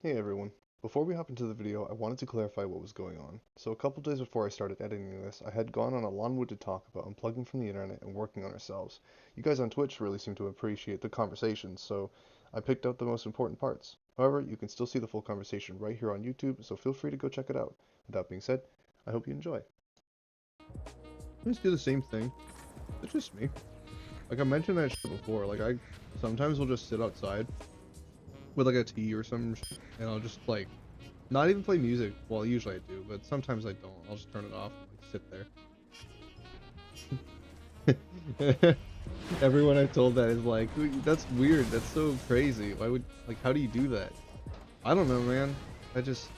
Hey everyone. Before we hop into the video, I wanted to clarify what was going on. So a couple days before I started editing this, I had gone on a long-winded talk about unplugging from the internet and working on ourselves. You guys on Twitch really seem to appreciate the conversation, so I picked out the most important parts. However, you can still see the full conversation right here on YouTube, so feel free to go check it out. With that being said, I hope you enjoy. I just do the same thing. It's just me. Like I mentioned that shit before, I sometimes will just sit outside with like a tea or some shit, and I'll just like not even play music. Well, usually I do, but sometimes I don't. I'll just turn it off and like sit there. Everyone I've told that is like, that's weird. That's so crazy. Why would like how do you do that? I don't know, man. I just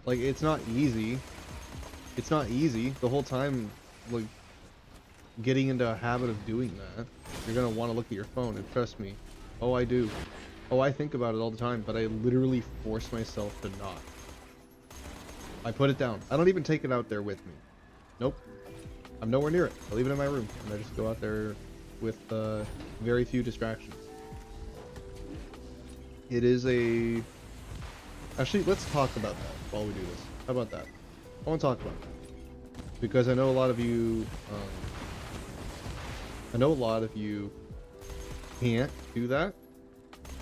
like it's not easy. It's not easy. The whole time like getting into a habit of doing that, you're gonna want to look at your phone, and trust me. Oh, I do. Oh, I think about it all the time, but I literally force myself to not. I put it down. I don't even take it out there with me. Nope. I'm nowhere near it. I leave it in my room, and I just go out there with very few distractions. It is a... Actually, let's talk about that while we do this. How about that? I want to talk about that. Because I know a lot of you... I know a lot of you can't do that.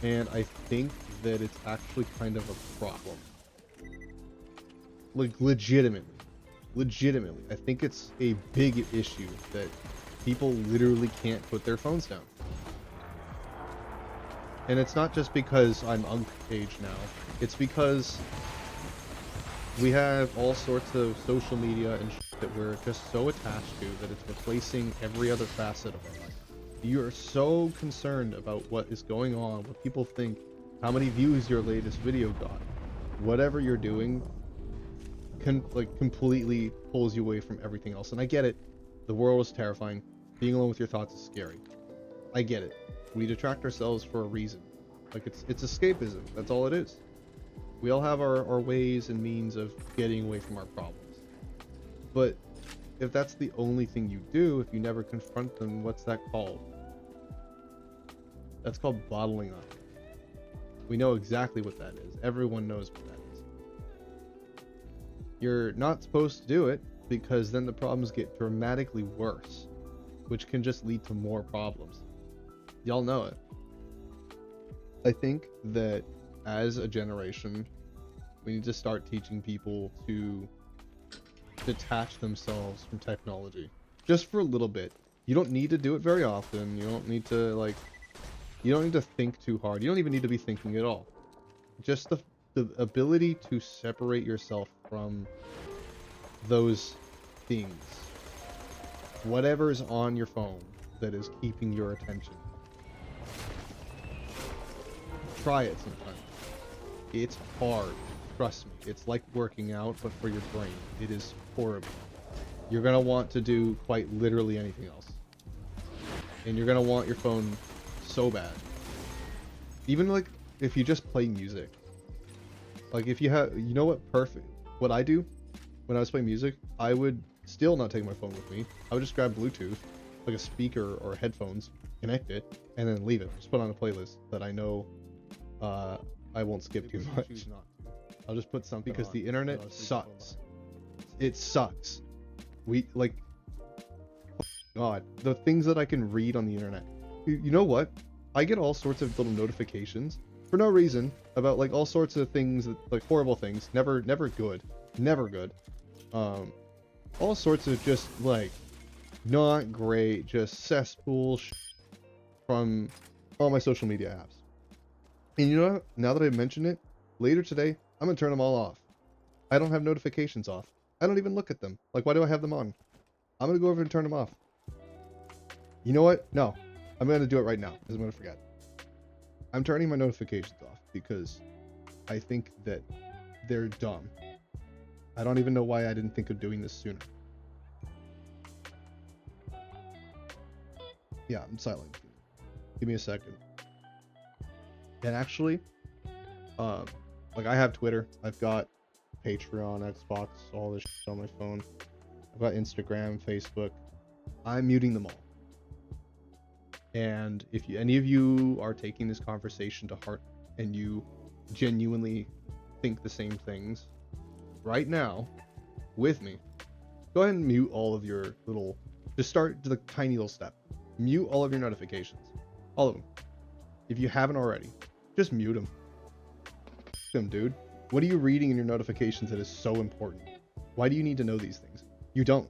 And I think that it's actually kind of a problem. Like, legitimately, I think it's a big issue that people literally can't put their phones down. And it's not just because I'm age now. It's because we have all sorts of social media and shit that we're just so attached to that it's replacing every other facet of our life. You are so concerned about what is going on, what people think, how many views your latest video got. Whatever you're doing completely pulls you away from everything else. And I get it. The world is terrifying. Being alone with your thoughts is scary. I get it. We detract ourselves for a reason. Like it's escapism. That's all it is. We all have our ways and means of getting away from our problems. But if that's the only thing you do, if you never confront them, what's that called? That's called bottling up. We know exactly what that is. Everyone knows what that is. You're not supposed to do it because then the problems get dramatically worse, which can just lead to more problems. Y'all know it. I think that as a generation, we need to start teaching people to detach themselves from technology just for a little bit. You don't need to do it very often. You don't need to think too hard. You don't even need to be thinking at all. Just the ability to separate yourself from those things, whatever's on your phone that is keeping your attention. Try it sometime. It's hard, trust me. It's like working out, but for your brain. It is horrible. You're gonna want to do quite literally anything else, and you're gonna want your phone so bad. Even like if you just play music, like if you have, you know what I do when I was playing music, I would still not take my phone with me. I would just grab Bluetooth, like a speaker or headphones, connect it, and then leave it. Just put on a playlist that I know I won't skip too much. I'll just put something because the internet sucks. It sucks. God, the things that I can read on the internet. You know what? I get all sorts of little notifications for no reason about like all sorts of things that, like horrible things, never good. All sorts of just like not great, just cesspool from all my social media apps. And you know what? Now that I mention it, later today, I'm gonna turn them all off. I don't have notifications off. I don't even look at them. Like, why do I have them on? I'm gonna go over and turn them off. You know what? No, I'm gonna do it right now because I'm gonna forget. I'm turning my notifications off because I think that they're dumb. I don't even know why I didn't think of doing this sooner. Yeah, I'm silent. Give me a second. And actually, like I have Twitter, I've got Patreon, Xbox, all this shit on my phone. I've got Instagram, Facebook. I'm muting them all. And if any of you are taking this conversation to heart and you genuinely think the same things right now with me, go ahead and mute all of your little, just start the tiny little step. Mute all of your notifications. All of them. If you haven't already, just mute them, dude. What are you reading in your notifications that is so important? Why do you need to know these things? You don't.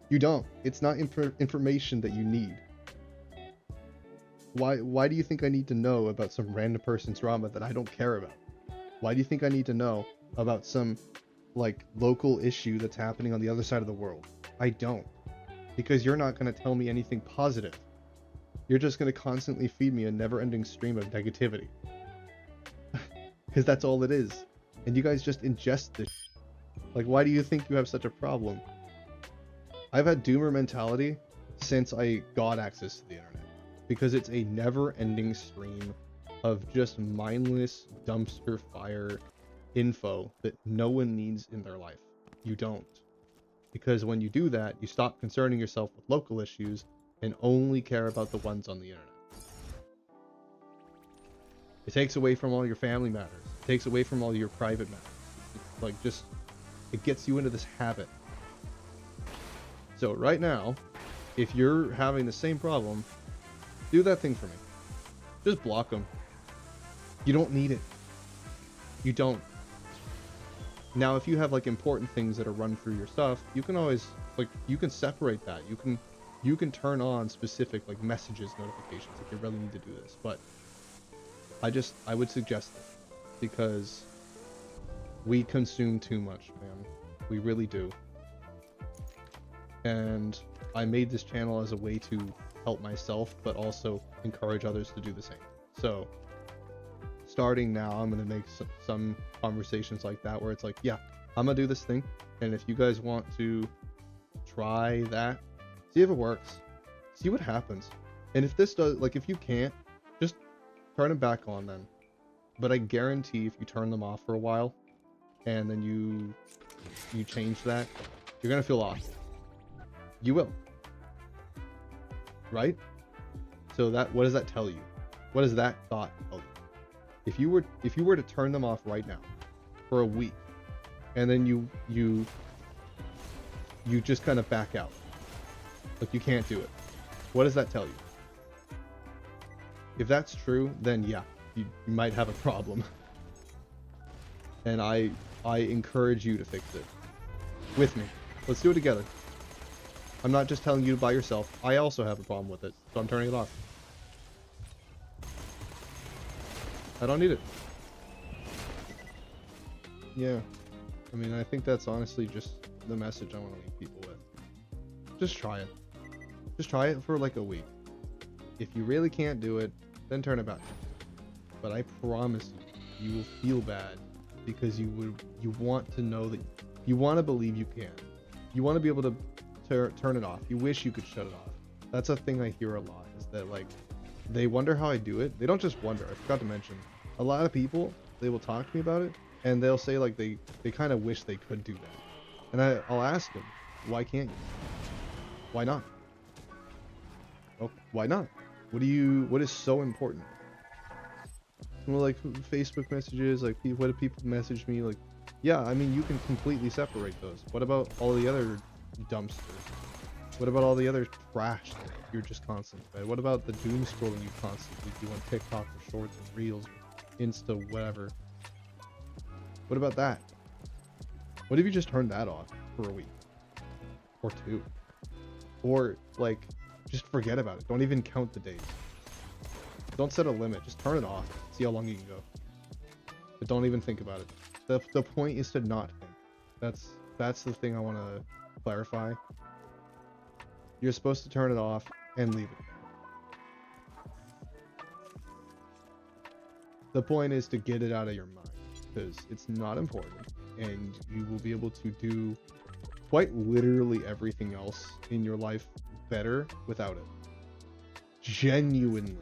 You don't. It's not information that you need. Why do you think I need to know about some random person's drama that I don't care about? Why do you think I need to know about some like local issue that's happening on the other side of the world? I don't. Because you're not going to tell me anything positive. You're just going to constantly feed me a never-ending stream of negativity. Because that's all it is. And you guys just ingest this. Like, why do you think you have such a problem? I've had doomer mentality since I got access to the internet. Because it's a never-ending stream of just mindless dumpster fire info that no one needs in their life. You don't. Because when you do that, you stop concerning yourself with local issues and only care about the ones on the internet. It takes away from all your family matters. It takes away from all your private matters. It's like just, it gets you into this habit. So right now, if you're having the same problem, do that thing for me. Just block them. You don't need it. You don't. Now, if you have like important things that are run through your stuff, you can always like, you can separate that. You can turn on specific like messages notifications if you really need to do this. But I would suggest it because we consume too much, man. We really do. And I made this channel as a way to help myself, but also encourage others to do the same. So starting now, I'm going to make some conversations like that where it's like, yeah, I'm going to do this thing. And if you guys want to try that, see if it works, see what happens. And if this does, like, if you can't, just turn them back on then. But I guarantee if you turn them off for a while and then you change that, you're going to feel awful. You will. Right? So what does that tell you? What does that thought tell you? If you were to turn them off right now for a week and then you just kind of back out, like you can't do it, what does that tell you? If that's true, then yeah, you might have a problem. And I encourage you to fix it with me. Let's do it together. I'm not just telling you by yourself. I also have a problem with it, so I'm turning it off. I don't need it. Yeah. I mean, I think that's honestly just the message I want to leave people with. Just try it. Just try it for like a week. If you really can't do it, then turn it back. But I promise you, you will feel bad because you want to know that you want to believe you can. You want to be able to turn it off. You wish you could shut it off. That's a thing I hear a lot, is that like they wonder how I do it. They don't just wonder. I forgot to mention, a lot of people, they will talk to me about it and they'll say like they kind of wish they could do that. And I'll ask them, why can't you? Why not? Oh, why not? What is so important? Well, like Facebook messages, like what do people message me? Like, yeah, I mean, you can completely separate those. What about all the other dumpsters? What about all the other trash that you're just constantly fed? What about the doom scrolling you constantly do on TikTok or Shorts and Reels, Insta, whatever? What about that? What if you just turned that off for a week or two? Or like, just forget about it. Don't even count the days. Don't set a limit. Just turn it off. See how long you can go. But don't even think about it. The point is to not think. That's the thing I want to clarify. You're supposed to turn it off and leave it. The point is to get it out of your mind because it's not important and you will be able to do quite literally everything else in your life better without it. Genuinely.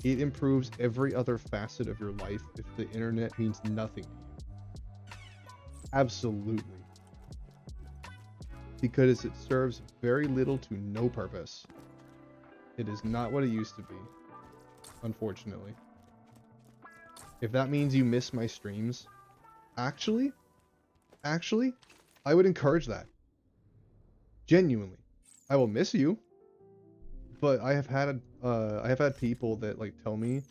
It improves every other facet of your life if the internet means nothing to you. Absolutely. Because it serves very little to no purpose. It is not what it used to be, unfortunately. If that means you miss my streams, actually, I would encourage that. Genuinely. I will miss you, but I have had people that like tell me.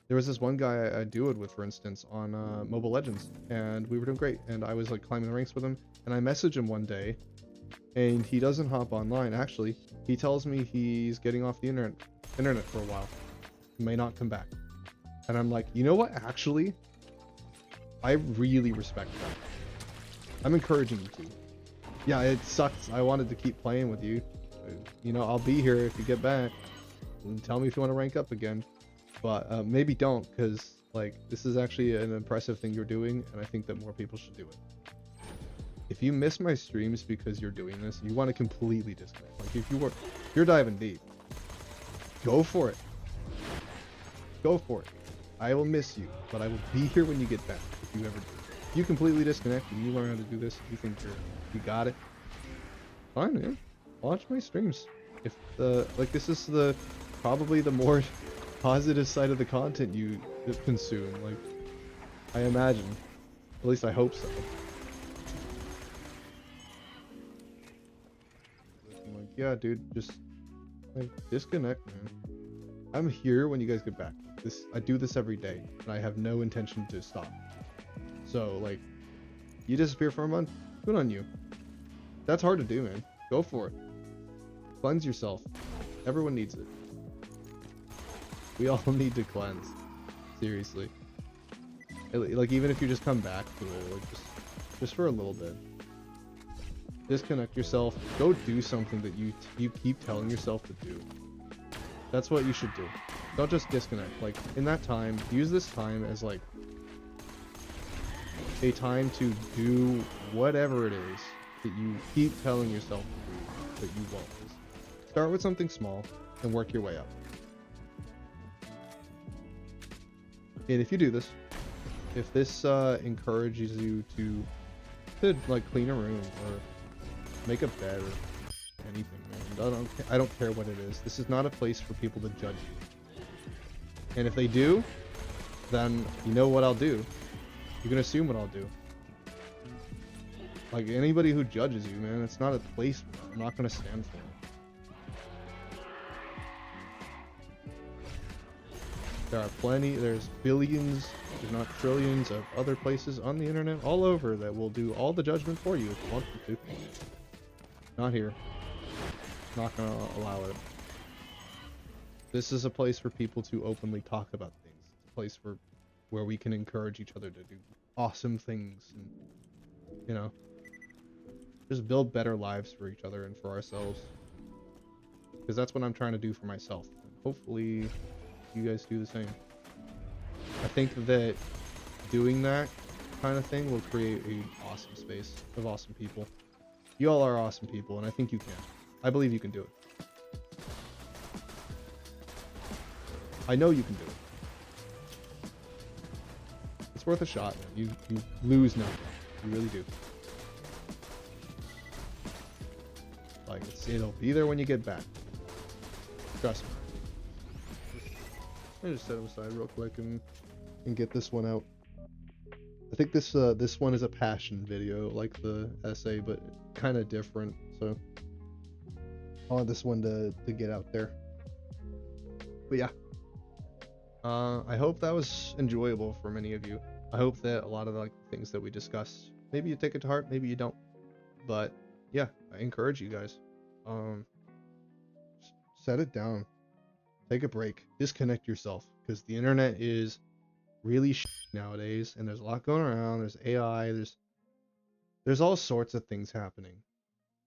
There was this one guy I duoed with, for instance, on Mobile Legends, and we were doing great, and I was like climbing the ranks with him, and I messaged him one day, and he doesn't hop online. Actually, he tells me he's getting off the internet for a while. He may not come back. And I'm like, you know what? Actually, I really respect that. I'm encouraging you to. Yeah, it sucks. I wanted to keep playing with you. You know, I'll be here if you get back. And tell me if you want to rank up again. But maybe don't, because like this is actually an impressive thing you're doing, and I think that more people should do it. If you miss my streams because you're doing this, you want to completely disconnect. Like if you're diving deep, go for it. Go for it. I will miss you, but I will be here when you get back. If you ever do. If you completely disconnect and you learn how to do this, you think you got it. Fine, man. Watch my streams. If this is probably the more positive side of the content you consume. Like, I imagine. At least I hope so. I'm like, yeah, dude, just like disconnect, man. I'm here when you guys get back. I do this every day, and I have no intention to stop. So, like, you disappear for a month, good on you. That's hard to do, man. Go for it. Cleanse yourself. Everyone needs it. We all need to cleanse. Seriously. Like, even if you just come back, cool. Like, just for a little bit. Disconnect yourself. Go do something that you keep telling yourself to do. That's what you should do. Don't just disconnect. Like, in that time, use this time as, like, a time to do whatever it is that you keep telling yourself to do that you won't. Start with something small and work your way up. And if you do this, if this encourages you to like clean a room or make a bed or anything, man, I don't care what it is. This is not a place for people to judge you. And if they do, then you know what I'll do. You can assume what I'll do. Like, anybody who judges you, man, it's not a place for it. I'm not gonna stand for it. There's billions, if not trillions, of other places on the internet all over that will do all the judgment for you if you want them to. Not here. Not gonna allow it. This is a place for people to openly talk about things. It's a place where we can encourage each other to do awesome things and, you know, just build better lives for each other and for ourselves. Because that's what I'm trying to do for myself. And hopefully you guys do the same. I think that doing that kind of thing will create an awesome space of awesome people. You all are awesome people, and I think you can. I believe you can do it. I know you can do it. It's worth a shot, man. You lose nothing. You really do. Like, it'll be there when you get back. Trust me. I just set them aside real quick and get this one out. I think this one is a passion video, like the essay, but kind of different. So I want this one to get out there. But yeah, I hope that was enjoyable for many of you. I hope that a lot of the things that we discussed, maybe you take it to heart, maybe you don't. But yeah, I encourage you guys. Set it down. Take a break. Disconnect yourself, because the internet is really nowadays, and there's a lot going around. There's AI. There's all sorts of things happening.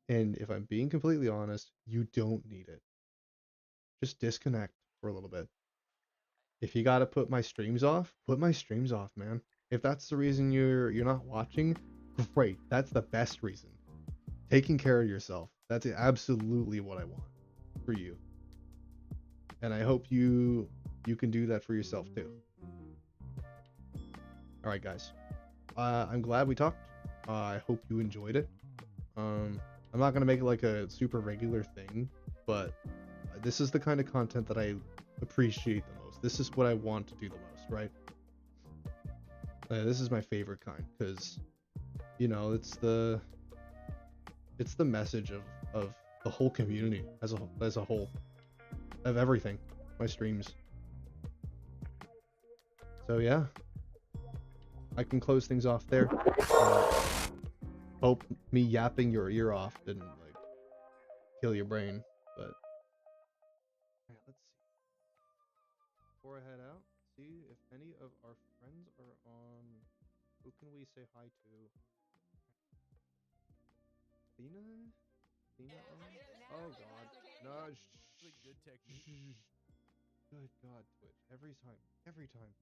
And if I'm being completely honest, you don't need it. Just disconnect for a little bit. If you gotta put my streams off, man. If that's the reason you're not watching, great. That's the best reason. Taking care of yourself. That's absolutely what I want for you. And I hope you can do that for yourself too. All right, guys. I'm glad we talked. I hope you enjoyed it. I'm not gonna make it like a super regular thing, but this is the kind of content that I appreciate the most. This is what I want to do the most, right? This is my favorite kind because, you know, it's the message of the whole community as a whole of everything. My streams. So yeah, I can close things off there. Hope me yapping your ear off didn't like kill your brain, but alright, let's see. Before I head out, see if any of our friends are on. Who can we say hi to? Athena? Athena on? Oh god. No, Good technique. Good god, Twitch. Every time.